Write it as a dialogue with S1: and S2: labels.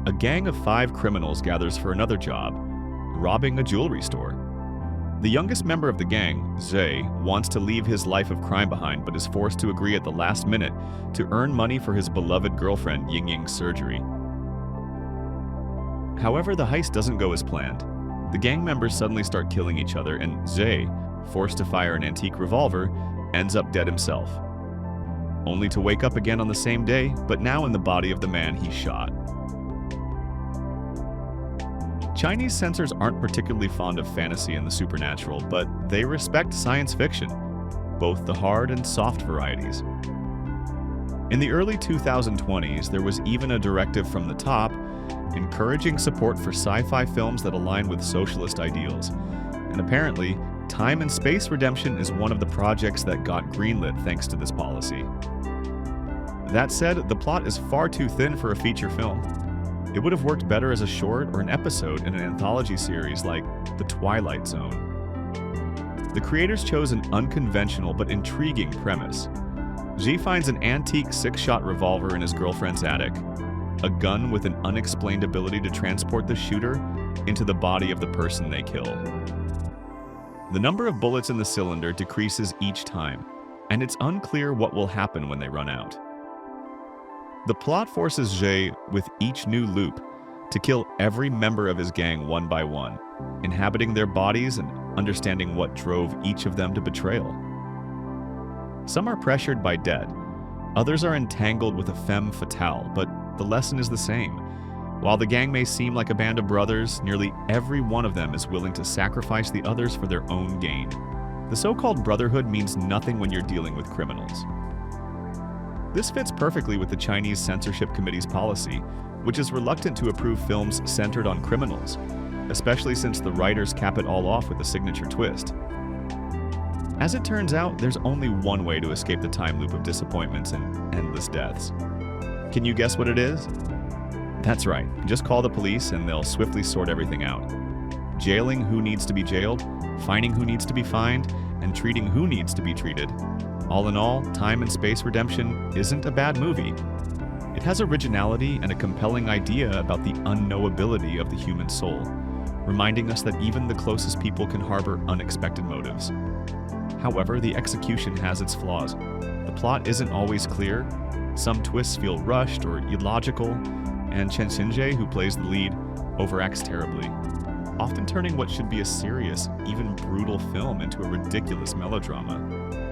S1: a gang of 5 criminals gathers for another job, robbing a jewelry store. The youngest member of the gang, Zhe, wants to leave his life of crime behind but is forced to agree at the last minute to earn money for his beloved girlfriend Ying-Ying's surgery. However, the heist doesn't go as planned. The gang members suddenly start killing each other, and Zhe, forced to fire an antique revolver, ends up dead himself. Only to wake up again on the same day, but now in the body of the man he shot. Chinese censors aren't particularly fond of fantasy and the supernatural, but they respect science fiction, both the hard and soft varieties. In the early 2020s, there was even a directive from the top encouraging support for sci-fi films that align with socialist ideals. And apparently, Time and Space Redemption is one of the projects that got greenlit thanks to this policy. That said, the plot is far too thin for a feature film. It would have worked better as a short or an episode in an anthology series like The Twilight Zone. The creators chose an unconventional but intriguing premise. Xi finds an antique 6-shot revolver in his girlfriend's attic, a gun with an unexplained ability to transport the shooter into the body of the person they kill. The number of bullets in the cylinder decreases each time, and it's unclear what will happen when they run out. The plot forces Zhe, with each new loop, to kill every member of his gang one by one, inhabiting their bodies and understanding what drove each of them to betrayal. Some are pressured by debt, others are entangled with a femme fatale, but the lesson is the same. While the gang may seem like a band of brothers, nearly every one of them is willing to sacrifice the others for their own gain. The so-called brotherhood means nothing when you're dealing with criminals. This fits perfectly with the Chinese Censorship Committee's policy, which is reluctant to approve films centered on criminals, especially since the writers cap it all off with a signature twist. As it turns out, there's only one way to escape the time loop of disappointments and endless deaths. Can you guess what it is? That's right, just call the police and they'll swiftly sort everything out. Jailing who needs to be jailed, fining who needs to be fined, and treating who needs to be treated. All in all, Time and Space Redemption isn't a bad movie. It has originality and a compelling idea about the unknowability of the human soul, reminding us that even the closest people can harbor unexpected motives. However, the execution has its flaws. The plot isn't always clear, some twists feel rushed or illogical, and Xin-Zhe, who plays the lead, overacts terribly, often turning what should be a serious, even brutal film into a ridiculous melodrama.